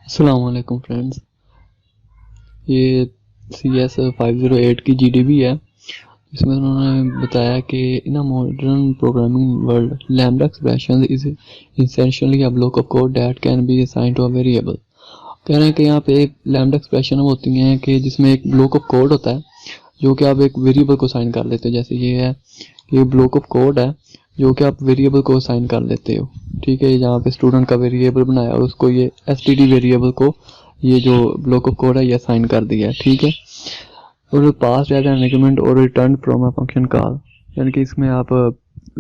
अस्सलाम वालेकुम फ्रेंड्स। ये CS508 की GDB है। इसमें उन्होंने बताया कि in a modern programming world lambda expression is essentially a block of code that can be assigned to a variable। कह रहे हैं कि यहाँ पे एक लैम्डा एक्सप्रेशन होती हैं कि जिसमें एक ब्लॉक ऑफ कोड होता है जो कि आप एक वेरिएबल को साइन कर लेते हो। जैसे ये है, ये ब्लॉक ऑफ कोड है जो कि आप वेरिएबल को साइन कर लेते हो। ठीक है, जहाँ पे स्टूडेंट का वेरिएबल बनाया और उसको ये std वेरिएबल को ये जो ब्लॉक ऑफ कोड है ये साइन कर दिया है। ठीक है, और पास एज एन आर्गुमेंट और return from a function call, यानी कि इसमें आप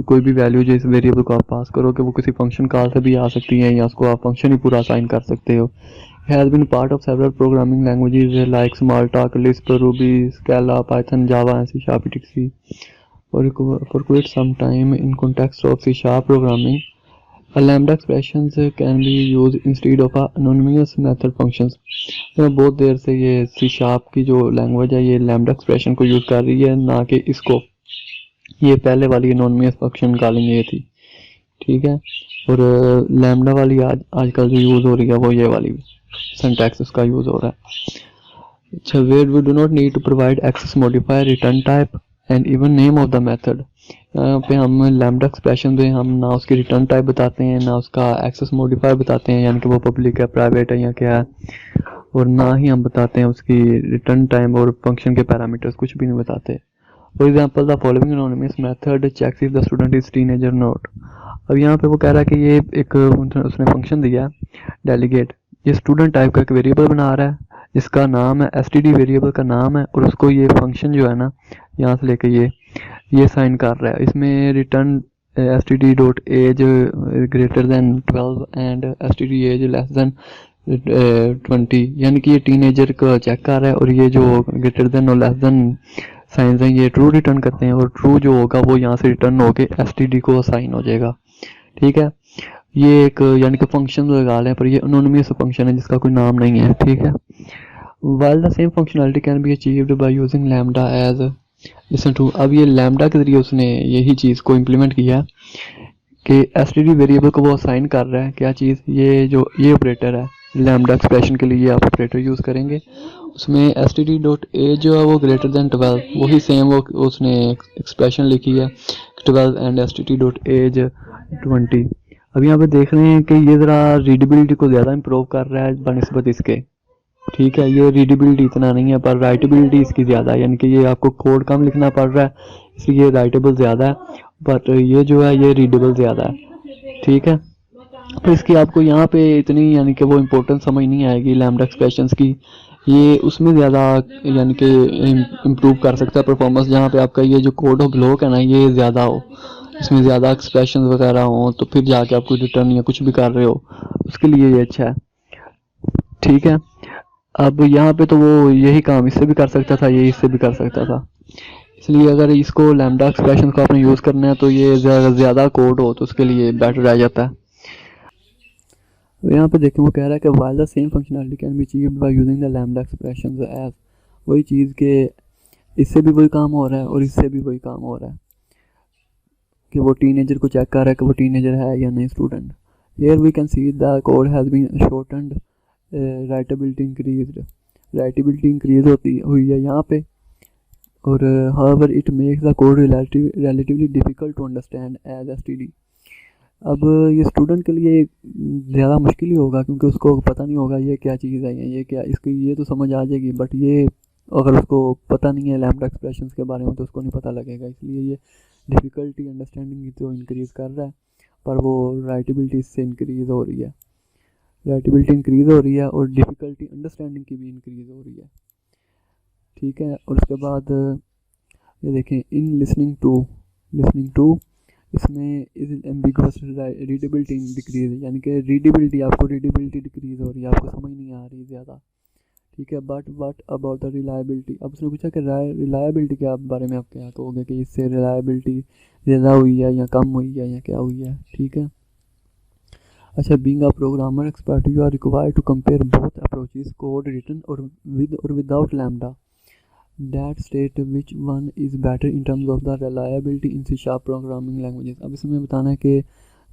कोई भी वैल्यू जो इस वेरिएबल को आप पास करोगे वो किसी फंक्शन कॉल से भी आ सकती है या उसको आप फंक्शन ही पूरा असाइन कर सकते हो। Has been part of several programming languages like Smalltalk, Lisp, Ruby, Scala, Python, Java, and C Sharp, etc. For quite some time in context of C Sharp programming, a lambda expressions can be used instead of a anonymous method functions। बहुत देर से ये C Sharp की जो language है ये lambda expression को use कर रही है, ना कि इसको। ये पहले वाली anonymous function कॉलिंग ये थी। ठीक है, और लैम्डा वाली आजकल जो यूज हो रही है वो ये वाली सिंटैक्स उसका यूज हो रहा है। अच्छा, where we do not need to provide access modifier, return type and even name of the method. यहाँ पे हम लैम्डा एक्सप्रेशन में हम ना उसकी रिटर्न टाइप बताते हैं ना उसका एक्सेस मॉडिफायर बताते हैं, यानी कि वो पब्लिक है, प्राइवेट है या क्या है, और ना ही हम बताते हैं उसकी रिटर्न टाइम और फंक्शन के पैरामीटर्स, कुछ भी नहीं बताते। For example the following anonymous method checks if the student is teenager not. अब यहाँ पे वो कह रहा है कि ये एक उसने फंक्शन दिया है डेलीगेट, ये स्टूडेंट टाइप का एक वेरिएबल बना रहा है जिसका नाम है std वेरिएबल का नाम है, और उसको ये फंक्शन जो है ना यहाँ से लेके ये साइन कर रहा है। इसमें return std dot age greater than 12 and std age less than 20, यानी कि ये टीनेजर को चेक कर रहा है, और ये जो ग्रेटर देन और लेस देन साइंस हैं ये ट्रू रिटर्न करते हैं, और ट्रू जो होगा वो यहाँ से रिटर्न होके std को साइन हो जाएगा। ठीक है, ये एक यानी कि फंक्शन लगा लें, पर ये एनोनिमस फंक्शन है जिसका कोई नाम नहीं है। ठीक है, while the same functionality can be achieved by using lambda as listen to। अब ये लैम्डा के जरिए उसने यही चीज़ को इम्प्लीमेंट किया कि std वेरिएबल को वो असाइन कर रहा है क्या चीज़, ये जो ये ऑपरेटर है लैम्डा एक्सप्रेशन के लिए आप ऑपरेटर यूज़ करेंगे, उसमें std डॉट ए जो है वो ग्रेटर देन 12, वही सेम वो उसने एक्सप्रेशन लिखी है 12 एंड std डॉट एज 20। अब यहाँ पे देख रहे हैं कि ये ज़रा रीडेबिलिटी को ज़्यादा इम्प्रूव कर रहा है बनिस्बत इसके। ठीक है, ये रीडेबिलिटी इतना नहीं है पर राइटेबिलिटी इसकी ज़्यादा है, यानी कि ये आपको कोड कम लिखना पड़ रहा है इसलिए ये राइटेबल ज़्यादा है, बट ये जो है ये रीडेबल ज़्यादा है। ठीक है, तो इसकी आपको यहाँ पे इतनी यानी कि वो इम्पोर्टेंस समझ नहीं आएगी लैम्डा एक्सप्रेशंस की, ये उसमें ज़्यादा यानी कि इम्प्रूव कर सकता है परफॉर्मेंस, जहाँ पे आपका ये जो कोड ऑफ ब्लॉक है ना ये ज़्यादा हो, इसमें ज़्यादा एक्सप्रेशन वगैरह हो, तो फिर जाके आप कोई रिटर्न या कुछ भी कर रहे हो उसके लिए ये अच्छा है। ठीक है, अब यहाँ पे तो वो यही काम इससे भी कर सकता था, ये इससे भी कर सकता था, इसलिए अगर इसको लैम्डा एक्सप्रेशन को आपने यूज़ करना है तो ये ज़्यादा कोड हो तो उसके लिए बेटर रह जाता है। तो यहाँ पे देखें वो कह रहा है कि while the same functionality can be achieved by using the lambda expressions as, वही चीज़ के इससे भी वही काम हो रहा है और इससे भी वही काम हो रहा है कि वो टीनेजर को चेक कर रहा है कि वो टीनेजर है या नहीं student. Here we can see the code has been shortened, writability increased, writability increase हुई है यहाँ पे, और however it makes the code relatively difficult to understand as std। अब ये स्टूडेंट के लिए ज़्यादा मुश्किल ही होगा क्योंकि उसको पता नहीं होगा ये क्या चीज़ है या ये क्या, इसकी ये तो समझ आ जाएगी बट ये अगर उसको पता नहीं है लैम्डा एक्सप्रेशंस के बारे में तो उसको नहीं पता लगेगा, इसलिए ये डिफ़िकल्टी अंडरस्टैंडिंग की तो इंक्रीज़ कर रहा है, पर वो राइटेबिलिटी इससे इंक्रीज़ हो रही है, राइटेबिलिटी इंक्रीज़ हो रही है और डिफ़िकल्टी अंडरस्टैंडिंग की भी इंक्रीज़ हो रही है। ठीक है, और उसके बाद ये देखें इन लिसनिंग टू इसमें इज एम्बिगुअस रीडेबिलिटी डिक्रीज, यानी कि रीडेबिलिटी आपको रीडेबिलिटी डिक्रीज हो रही है, आपको समझ नहीं आ रही ज़्यादा। ठीक है, but what about the reliability. अब उसने पूछा कि रिलायबिलिटी के बारे में आप क्या कहोगे कि इससे रिलायबिलिटी ज़्यादा हुई है या कम हुई है या क्या हुई है। ठीक है, अच्छा, being a programmer expert you are required to compare both approaches, code written और without lambda, that state which one is better in terms of the reliability in C# programming languages। अब इसमें बताना है कि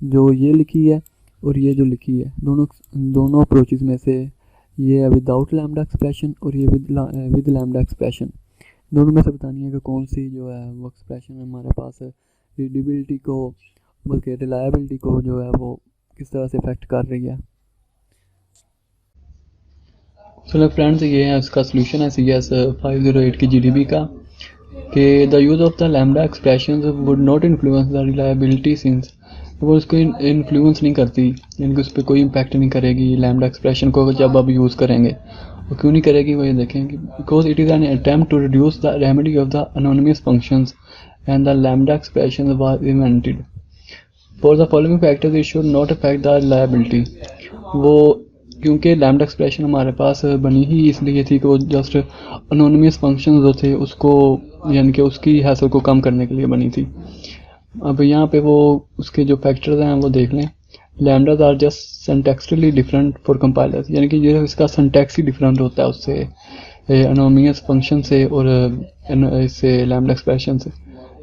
जो ये लिखी है और ये जो लिखी है दोनों अप्रोचेस में से ये है विदाउट लैम्डा एक्सप्रेशन और ये विद लैम्डा एक्सप्रेशन। दोनों में से बतानी है कि कौन सी जो है वो एक्सप्रेशन हमारे पास रीडेबिलिटी को बल्कि रिलायबिलिटी को जो है वो किस तरह से इफेक्ट कर रही है। चलो फ्रेंड्स, ये है उसका सोल्यूशन है CS 508 की GDB का कि the use of the lambda expression would not influence the reliability since वो उसको इन्फ्लुएंस नहीं करती, यानी कि उस पर कोई इम्पैक्ट नहीं करेगी लैम्डा एक्सप्रेशन को जब आप यूज़ करेंगे। वो क्यों नहीं करेगी वो ये देखेंगे, because it is an attempt to reduce the remedy of the anonymous functions and the lambda expression was invented for the following factors it should not affect the reliability. वो क्योंकि लैम्डा एक्सप्रेशन हमारे पास बनी ही इसलिए थी कि वो just anonymous function जो थे उसको यानी कि उसकी हैसल को कम करने के लिए बनी थी। अब यहाँ पे वो उसके जो फैक्टर्स हैं वो देख लें। Lambdas are just syntactically different for compilers, यानी कि जो इसका सिंटैक्स ही डिफरेंट होता है उससे अनोनिमस फंक्शन से और इससे लैम्डा एक्सप्रेशन से,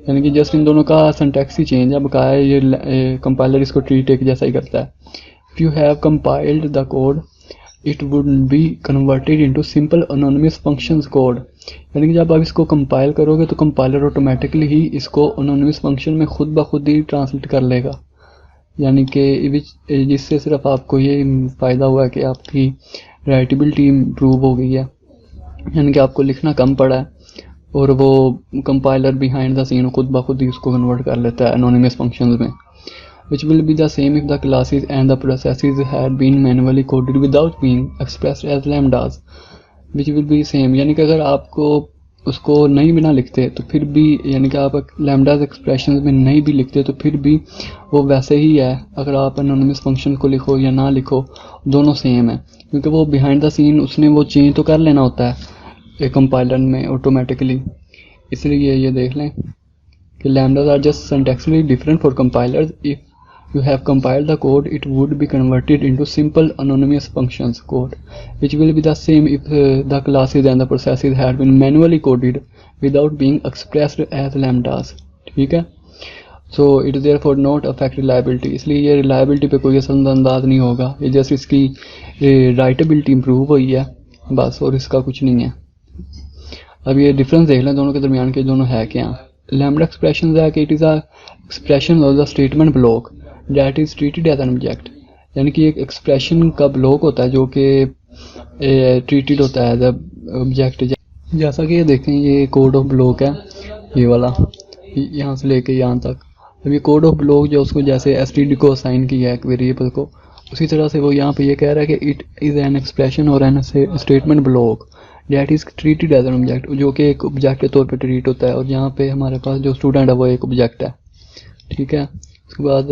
यानी कि जस्ट इन दोनों का सिंटैक्स ही चेंज है। अब कहा है ये कंपाइलर इसको ट्रीट एक जैसा ही करता है। If you have compiled the code it would be converted into simple anonymous functions code, यानी कि जब आप इसको कंपाइल करोगे तो कंपाइलर ऑटोमेटिकली ही इसको अनोनिमस फंक्शन में खुद ब खुद ही ट्रांसलेट कर लेगा, यानी कि जिससे सिर्फ आपको ये फ़ायदा हुआ है कि आपकी राइटेबिलिटी इम्प्रूव हो गई है, यानी कि आपको लिखना कम पड़ा है और वो कंपाइलर बिहाइंड द सीन खुद ब खुद ही उसको कन्वर्ट कर लेता है अनोनिमस फंक्शंस में। which will be the same if the classes and the processes had been manually coded without being expressed as lambdas, which will be same, यानी कि अगर आपको उसको नहीं बिना लिखते तो फिर भी, यानी कि आप लैम्डाज एक्सप्रेशन में नहीं भी लिखते तो फिर भी वो वैसे ही है। अगर आप एनोनिमस फंक्शन को लिखो या ना लिखो दोनों सेम है, क्योंकि वो बिहाइंड द सीन उसने वो चेंज तो कर लेना होता है कंपाइलर में ऑटोमेटिकली। इसलिए ये देख लें कि lambdas are just syntactically different for compilers. If you have compiled the code, it would be converted into simple anonymous functions code, which will be the same if the classes and the processes had been manually coded without being expressed as lambdas. ठीक है, so it is therefore not affect reliability, इसलिए ये reliability पे कोई असरअंदाज नहीं होगा। ये just इसकी writability improve हुई है बस, और इसका कुछ नहीं है। अब ये डिफरेंस देख लें दोनों के दरमियान के, दोनों है क्या। लैम्डा एक्सप्रेशन है कि it is a expression of the statement block that is treated as an object, यानी कि एक एक्सप्रेशन का ब्लॉक होता है जो कि ट्रीटेड होता है एज ऑब्जेक्ट। जैसा कि ये देखें, ये कोड ऑफ ब्लॉक है, ये वाला यहाँ से लेके यहाँ तक। अब ये कोड ऑफ ब्लॉक जो उसको जैसे std को असाइन किया है एक वेरिएबल को, उसी तरह से वो यहाँ पे ये कह रहा है कि इट इज़ एन एक्सप्रेशन और an statement block that is treated as an object, जो कि एक ऑब्जेक्ट के तौर पे ट्रीट होता है। और यहाँ पे हमारे पास जो स्टूडेंट है वो एक ऑब्जेक्ट है, ठीक है। उसके बाद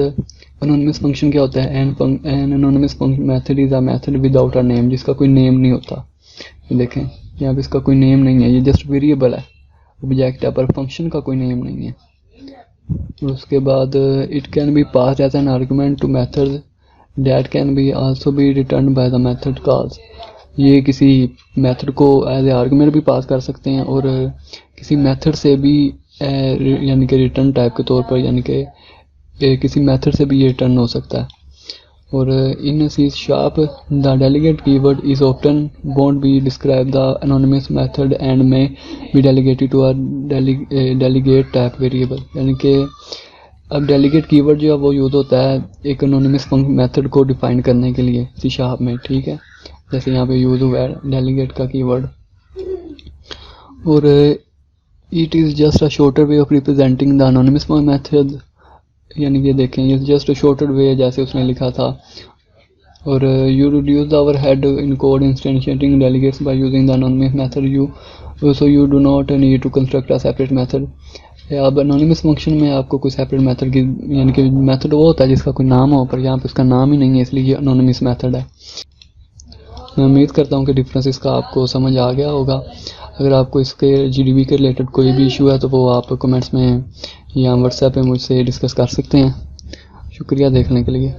एनोनिमस फंक्शन क्या होता है, an anonymous method is a method without a name, जिसका कोई नेम नहीं होता। देखें यहाँ पे इसका कोई नेम नहीं है, ये जस्ट वेरिएबल है, ऑब्जेक्ट है, पर फंक्शन का कोई नेम नहीं है। उसके बाद it can be passed as an argument to method that can be also be return by the method calls, ये किसी मेथड को एज ए आर्गुमेंट भी पास कर सकते हैं और किसी मेथड से भी यानी कि रिटर्न टाइप के तौर पर, यानी कि किसी मेथड से भी ये रिटर्न हो सकता है। और in C sharp the delegate keyword is often won't be describe the anonymous method and may be delegated to a delegate type variable, यानी कि अब डेलीगेट कीवर्ड जो है वो यूज होता है एक एनोनिमस मेथड को डिफाइन करने के लिए सी शार्प में, ठीक है। जैसे यहाँ पे यूज हुआ है डेलीगेट का कीवर्ड। और it is just a shorter way of representing the anonymous method, यानी कि देखें ये जस्ट अ शॉर्टर वे जैसे उसने लिखा था। और you reduce our head in code instantiating delegates by using the anonymous method you so you do not need to construct a separate method. अब एनोनिमस फंक्शन में आपको कोई सेपरेट मेथड की, यानी कि मेथड वो होता है जिसका कोई नाम हो, पर यहाँ पे उसका नाम ही नहीं है, इसलिए ये एनोनिमस मेथड है। मैं उम्मीद करता हूँ कि डिफरेंस इसका आपको समझ आ गया होगा। अगर आपको इसके GDB के रिलेटेड कोई भी इशू है तो वो आप कमेंट्स में या व्हाट्सएप पे मुझसे डिस्कस कर सकते हैं। शुक्रिया देखने के लिए।